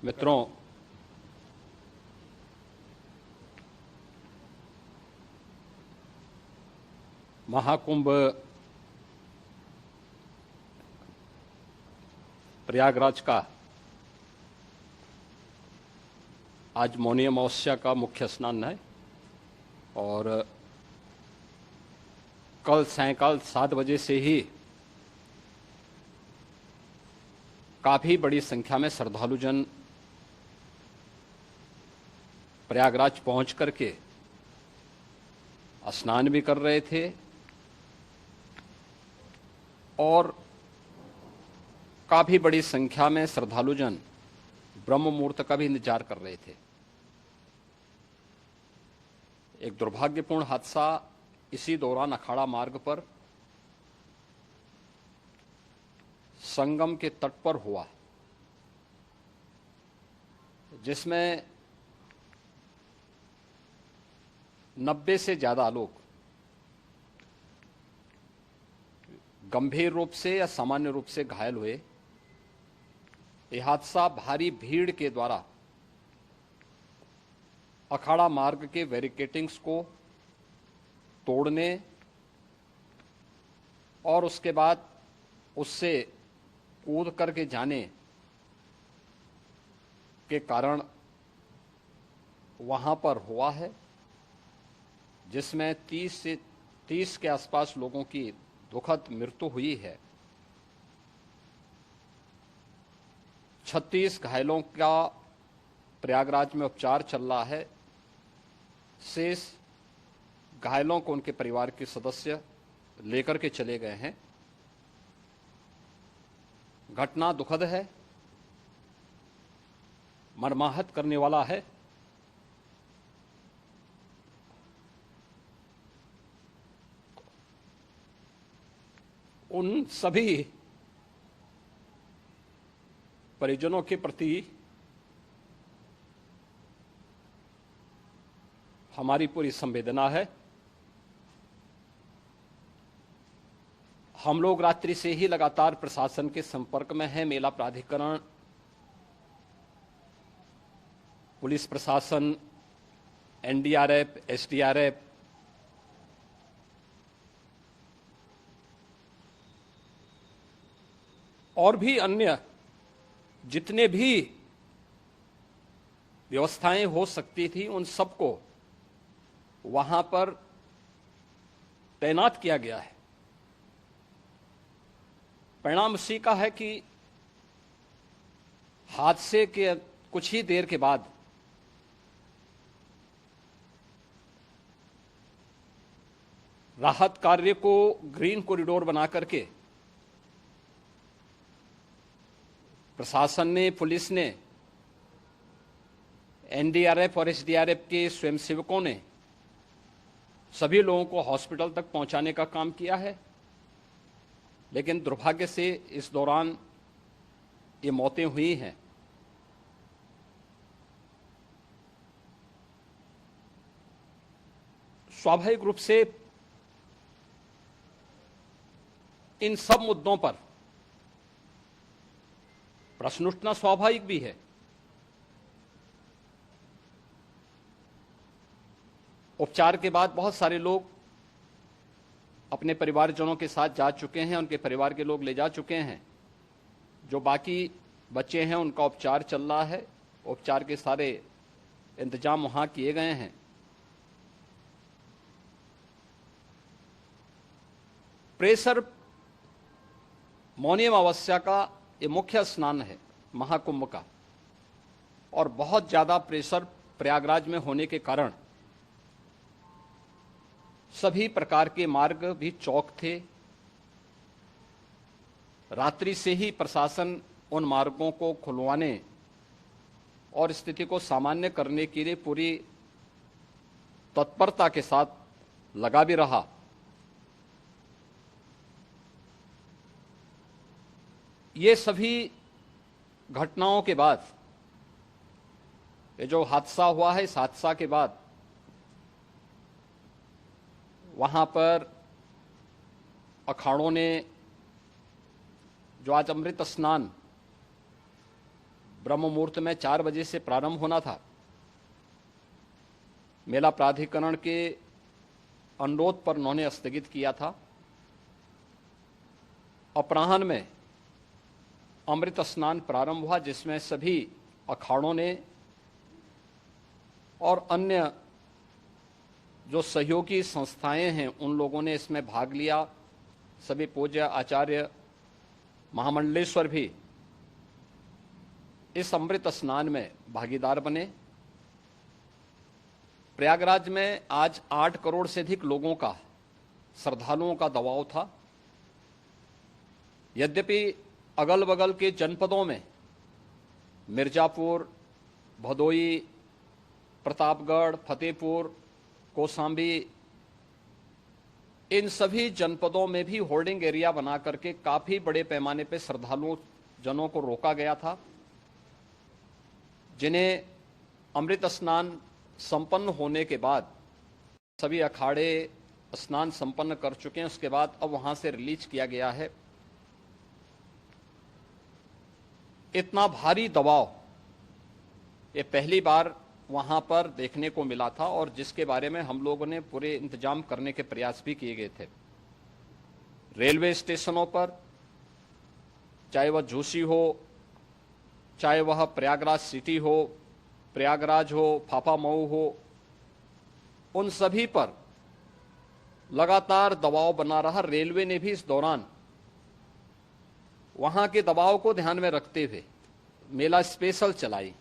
मित्रों, महाकुंभ प्रयागराज का आज मौनी अमावस्या का मुख्य स्नान है और कल सायंकाल 7 बजे से ही काफ़ी बड़ी संख्या में श्रद्धालुजन प्रयागराज पहुंच करके स्नान भी कर रहे थे और काफ़ी बड़ी संख्या में श्रद्धालुजन ब्रह्म मुहूर्त का भी इंतजार कर रहे थे। एक दुर्भाग्यपूर्ण हादसा इसी दौरान अखाड़ा मार्ग पर संगम के तट पर हुआ, जिसमें 90 से ज़्यादा लोग गंभीर रूप से या सामान्य रूप से घायल हुए। यह हादसा भारी भीड़ के द्वारा अखाड़ा मार्ग के बैरिकेडिंग्स को तोड़ने और उसके बाद उससे कूद करके जाने के कारण वहां पर हुआ है, जिसमें 30 के आसपास लोगों की दुखद मृत्यु हुई है। 36 घायलों का प्रयागराज में उपचार चल रहा है। शेष घायलों को उनके परिवार के सदस्य लेकर के चले गए हैं। घटना दुखद है, मर्माहत करने वाला है। उन सभी परिजनों के प्रति हमारी पूरी संवेदना है। हम लोग रात्रि से ही लगातार प्रशासन के संपर्क में हैं। मेला प्राधिकरण, पुलिस प्रशासन, एनडीआरएफ, एसडीआरएफ, और भी अन्य जितने भी व्यवस्थाएं हो सकती थी उन सबको वहां पर तैनात किया गया है। परिणाम उसी का है कि हादसे के कुछ ही देर के बाद राहत कार्य को ग्रीन कॉरिडोर बना करके प्रशासन ने, पुलिस ने, एनडीआरएफ और एसडीआरएफ के स्वयंसेवकों ने सभी लोगों को हॉस्पिटल तक पहुंचाने का काम किया है। लेकिन दुर्भाग्य से इस दौरान ये मौतें हुई हैं। स्वाभाविक रूप से इन सब मुद्दों पर प्रश्न उठना स्वाभाविक भी है। उपचार के बाद बहुत सारे लोग अपने परिवारजनों के साथ जा चुके हैं, उनके परिवार के लोग ले जा चुके हैं। जो बाकी बच्चे हैं उनका उपचार चल रहा है। उपचार के सारे इंतजाम वहां किए गए हैं। प्रेशर मौनी अमावस्या का ये मुख्य स्नान है महाकुंभ का, और बहुत ज्यादा प्रेशर प्रयागराज में होने के कारण सभी प्रकार के मार्ग भी चौक थे। रात्रि से ही प्रशासन उन मार्गों को खुलवाने और स्थिति को सामान्य करने के लिए पूरी तत्परता के साथ लगा भी रहा। ये सभी घटनाओं के बाद, ये जो हादसा हुआ है, इस हादसा के बाद वहां पर अखाड़ों ने जो आज अमृत स्नान ब्रह्म मुहूर्त में 4 बजे से प्रारंभ होना था। मेला प्राधिकरण के अनुरोध पर उन्होंने स्थगित किया था। अपराह्न में अमृत स्नान प्रारंभ हुआ, जिसमें सभी अखाड़ों ने और अन्य जो सहयोगी संस्थाएं हैं उन लोगों ने इसमें भाग लिया। सभी पूज्य आचार्य महामंडलेश्वर भी इस अमृत स्नान में भागीदार बने। प्रयागराज में आज 8 करोड़ से अधिक लोगों का, श्रद्धालुओं का दबाव था। यद्यपि अगल बगल के जनपदों में मिर्जापुर, भदोई, प्रतापगढ़, फतेहपुर, कौशाम्बी, इन सभी जनपदों में भी होल्डिंग एरिया बना करके काफी बड़े पैमाने पर श्रद्धालुओं जनों को रोका गया था, जिन्हें अमृत स्नान संपन्न होने के बाद सभी अखाड़े स्नान संपन्न कर चुके हैं। उसके बाद अब वहां से रिलीज किया गया है। इतना भारी दबाव ये पहली बार वहां पर देखने को मिला था, और जिसके बारे में हम लोगों ने पूरे इंतजाम करने के प्रयास भी किए गए थे। रेलवे स्टेशनों पर, चाहे वह झूसी हो, चाहे वह प्रयागराज सिटी हो, प्रयागराज हो, फाफामऊ हो, उन सभी पर लगातार दबाव बना रहा। रेलवे ने भी इस दौरान वहां के दबाव को ध्यान में रखते हुए मेला स्पेशल चलाई।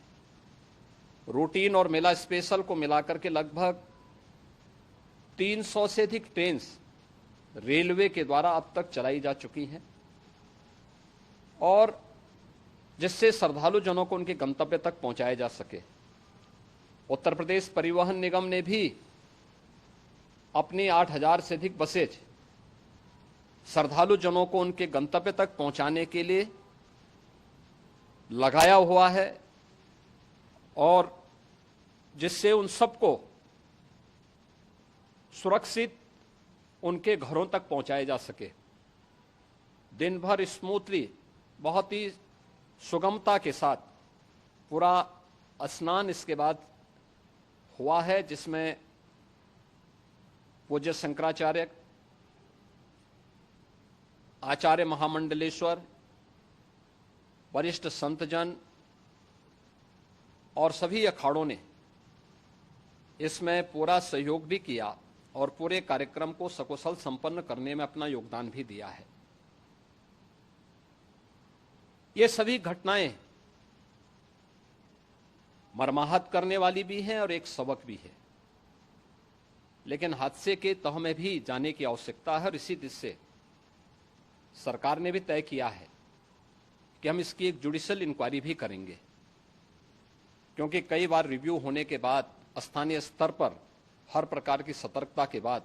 रूटीन और मेला स्पेशल को मिलाकर के लगभग 300 से अधिक ट्रेन रेलवे के द्वारा अब तक चलाई जा चुकी हैं, और जिससे श्रद्धालु जनों को उनके गंतव्य तक पहुंचाया जा सके। उत्तर प्रदेश परिवहन निगम ने भी अपनी 8000 से अधिक बसेज श्रद्धालु जनों को उनके गंतव्य तक पहुंचाने के लिए लगाया हुआ है, और जिससे उन सबको सुरक्षित उनके घरों तक पहुंचाया जा सके। दिन भर स्मूथली, बहुत ही सुगमता के साथ पूरा स्नान इसके बाद हुआ है, जिसमें पूज्य शंकराचार्य, आचार्य महामंडलेश्वर, वरिष्ठ संतजन और सभी अखाड़ों ने इसमें पूरा सहयोग भी किया और पूरे कार्यक्रम को सकुशल संपन्न करने में अपना योगदान भी दिया है। ये सभी घटनाएं मर्माहत करने वाली भी हैं और एक सबक भी है, लेकिन हादसे के तह में भी जाने की आवश्यकता है। और इसी दिशा से सरकार ने भी तय किया है कि हम इसकी एक जुडिशियल इंक्वायरी भी करेंगे, क्योंकि कई बार रिव्यू होने के बाद स्थानीय स्तर पर हर प्रकार की सतर्कता के बाद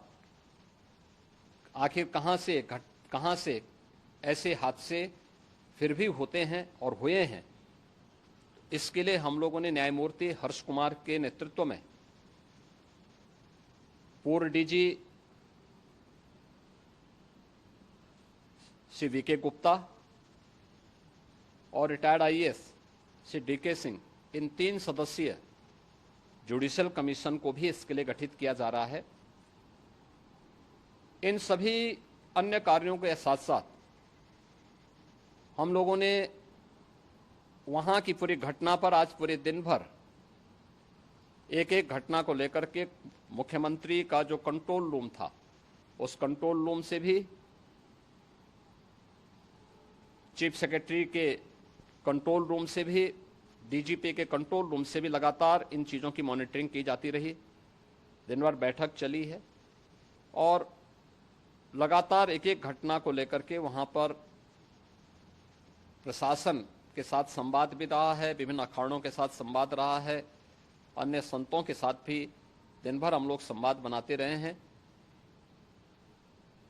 आखिर कहां से ऐसे हादसे फिर भी होते हैं और हुए हैं। इसके लिए हम लोगों ने न्यायमूर्ति हर्ष कुमार के नेतृत्व में पूर्व डीजी श्री वीके गुप्ता और retired IAS Shri DK Singh, इन 3 सदस्यीय जुडिशियल कमीशन को भी इसके लिए गठित किया जा रहा है। इन सभी अन्य कार्यों के साथ साथ हम लोगों ने वहां की पूरी घटना पर आज पूरे दिन भर एक एक घटना को लेकर के मुख्यमंत्री का जो कंट्रोल रूम था, उस कंट्रोल रूम से भी, चीफ सेक्रेटरी के कंट्रोल रूम से भी, डीजीपी के कंट्रोल रूम से भी लगातार इन चीज़ों की मॉनिटरिंग की जाती रही। दिन भर बैठक चली है और लगातार एक एक घटना को लेकर के वहां पर प्रशासन के साथ संवाद भी रहा है, विभिन्न अखाड़ों के साथ संवाद रहा है, अन्य संतों के साथ भी दिन भर हम लोग संवाद बनाते रहे हैं।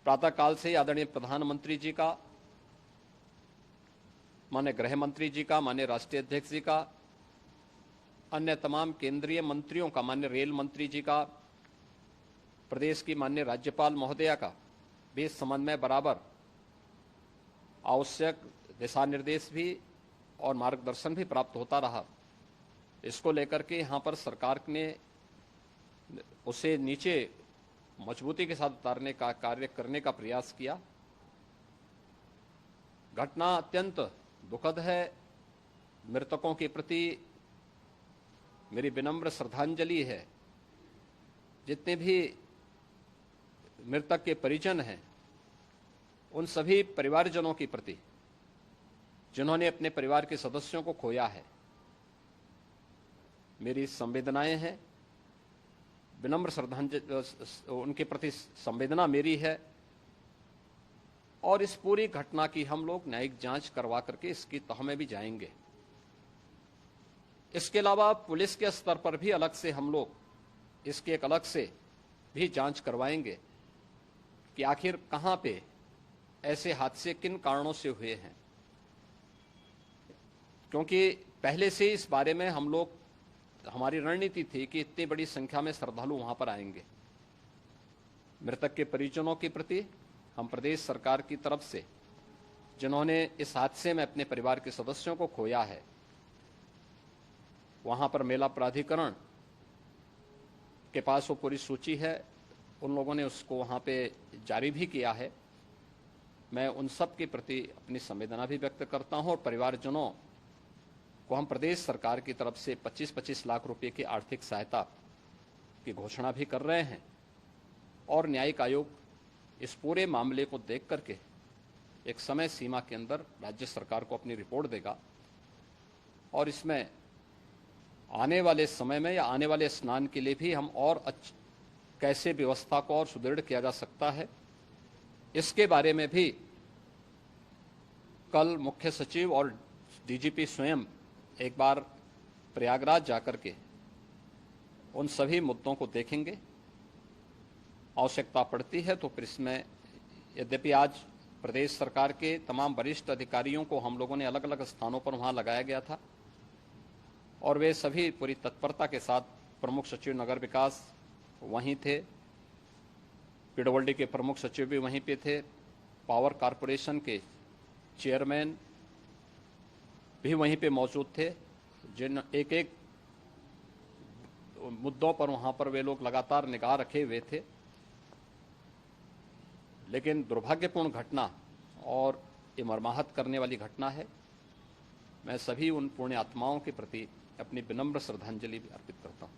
प्रातःकाल से ही आदरणीय प्रधानमंत्री जी का, माननीय गृह मंत्री जी का, माननीय राष्ट्रीय अध्यक्ष जी का, अन्य तमाम केंद्रीय मंत्रियों का, माननीय रेल मंत्री जी का, प्रदेश की माननीय राज्यपाल महोदया का भी समन्वय बराबर आवश्यक दिशा निर्देश भी और मार्गदर्शन भी प्राप्त होता रहा। इसको लेकर के यहाँ पर सरकार ने उसे नीचे मजबूती के साथ उतारने का कार्य करने का प्रयास किया। घटना अत्यंत दुखद है। मृतकों के प्रति मेरी विनम्र श्रद्धांजलि है। जितने भी मृतक के परिजन हैं, उन सभी परिवारजनों के प्रति जिन्होंने अपने परिवार के सदस्यों को खोया है, मेरी संवेदनाएं हैं। विनम्र श्रद्धांजलि उनके प्रति संवेदना मेरी है। और इस पूरी घटना की हम लोग न्यायिक जांच करवा करके इसकी तह में भी जाएंगे। इसके अलावा पुलिस के स्तर पर भी अलग से हम लोग इसके एक अलग से भी जांच करवाएंगे कि आखिर कहां पे ऐसे हादसे किन कारणों से हुए हैं, क्योंकि पहले से इस बारे में हम लोग, हमारी रणनीति थी कि इतनी बड़ी संख्या में श्रद्धालु वहां पर आएंगे। मृतक के परिजनों के प्रति हम प्रदेश सरकार की तरफ से, जिन्होंने इस हादसे में अपने परिवार के सदस्यों को खोया है, वहां पर मेला प्राधिकरण के पास वो पूरी सूची है, उन लोगों ने उसको वहां पे जारी भी किया है। मैं उन सब के प्रति अपनी संवेदना भी व्यक्त करता हूं और परिवारजनों को हम प्रदेश सरकार की तरफ से 25-25 लाख रुपए की आर्थिक सहायता की घोषणा भी कर रहे हैं। और न्यायिक आयोग इस पूरे मामले को देख करके एक समय सीमा के अंदर राज्य सरकार को अपनी रिपोर्ट देगा और इसमें आने वाले समय में या आने वाले स्नान के लिए भी हम और कैसे व्यवस्था को और सुदृढ़ किया जा सकता है, इसके बारे में भी कल मुख्य सचिव और डीजीपी स्वयं एक बार प्रयागराज जाकर के उन सभी मुद्दों को देखेंगे। आवश्यकता पड़ती है तो फिर इसमें, यद्यपि आज प्रदेश सरकार के तमाम वरिष्ठ अधिकारियों को हम लोगों ने अलग अलग स्थानों पर वहां लगाया गया था और वे सभी पूरी तत्परता के साथ, प्रमुख सचिव नगर विकास वहीं थे, पीडब्ल्यूडी के प्रमुख सचिव भी वहीं पे थे, पावर कारपोरेशन के चेयरमैन भी वहीं पे मौजूद थे, जिन एक एक मुद्दों पर वहां पर वे लोग लगातार निगाह रखे हुए थे। लेकिन दुर्भाग्यपूर्ण घटना और ये मर्माहत करने वाली घटना है। मैं सभी उन पुण्य आत्माओं के प्रति अपनी विनम्र श्रद्धांजलि अर्पित करता हूं।